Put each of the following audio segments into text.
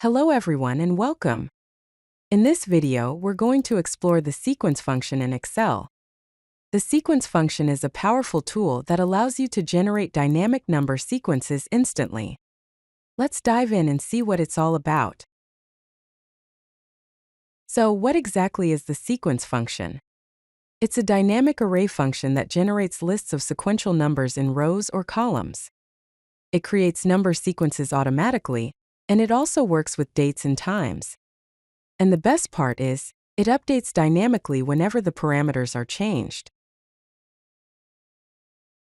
Hello everyone and welcome. In this video, we're going to explore the sequence function in Excel. The sequence function is a powerful tool that allows you to generate dynamic number sequences instantly. Let's dive in and see what it's all about. So, what exactly is the sequence function? It's a dynamic array function that generates lists of sequential numbers in rows or columns. It creates number sequences automatically, and it also works with dates and times. And the best part is, it updates dynamically whenever the parameters are changed.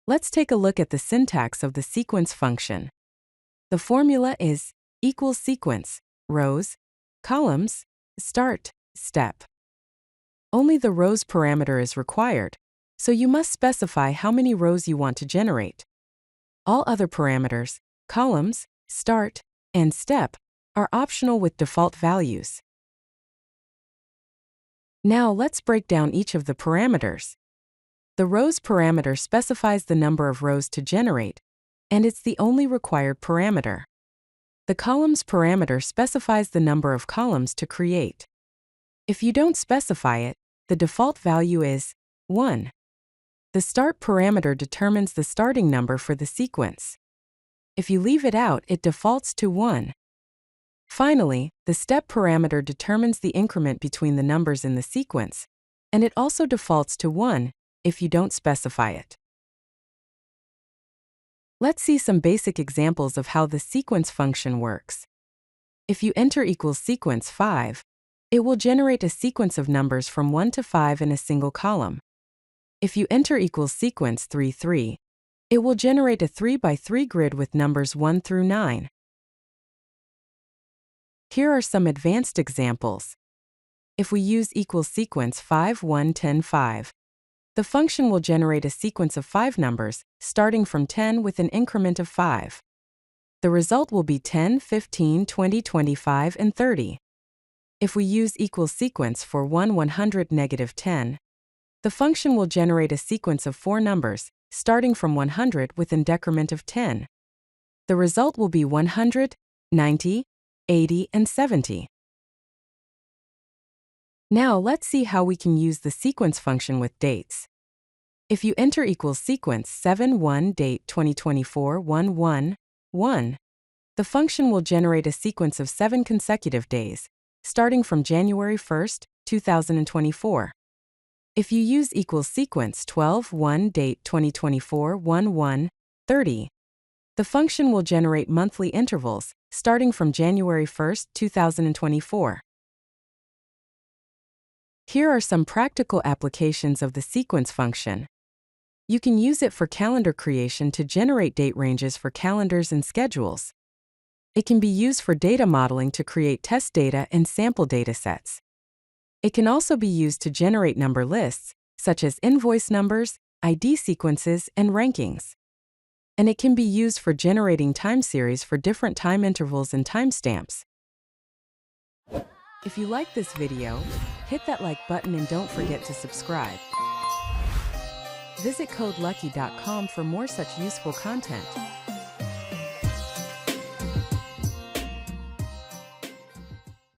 Let's take a look at the syntax of the sequence function. The formula is equals sequence, rows, columns, start, step. Only the rows parameter is required, so you must specify how many rows you want to generate. All other parameters, columns, start, and step, are optional with default values. Now let's break down each of the parameters. The rows parameter specifies the number of rows to generate, and it's the only required parameter. The columns parameter specifies the number of columns to create. If you don't specify it, the default value is 1. The start parameter determines the starting number for the sequence. If you leave it out, it defaults to 1. Finally, the step parameter determines the increment between the numbers in the sequence, and it also defaults to 1 if you don't specify it. Let's see some basic examples of how the sequence function works. If you enter equals sequence 5, it will generate a sequence of numbers from 1 to 5 in a single column. If you enter equals sequence 3, it will generate a 3 by 3 grid with numbers 1 through 9. Here are some advanced examples. If we use equals sequence 5, 1, 10, 5, the function will generate a sequence of 5 numbers, starting from 10 with an increment of 5. The result will be 10, 15, 20, 25, and 30. If we use equals sequence for 1, 100, negative 10, the function will generate a sequence of 4 numbers, starting from 100 with an decrement of 10. The result will be 100, 90, 80, and 70. Now let's see how we can use the sequence function with dates. If you enter equals sequence 7, date 2024 1, 1, 1, the function will generate a sequence of 7 consecutive days, starting from January 1st, 2024. If you use equals sequence 12, date 2024 1, 1, 30, the function will generate monthly intervals, starting from January 1st, 2024. Here are some practical applications of the sequence function. You can use it for calendar creation to generate date ranges for calendars and schedules. It can be used for data modeling to create test data and sample datasets. It can also be used to generate number lists, such as invoice numbers, ID sequences, and rankings. And it can be used for generating time series for different time intervals and timestamps. If you like this video, hit that like button and don't forget to subscribe. Visit codelucky.com for more such useful content.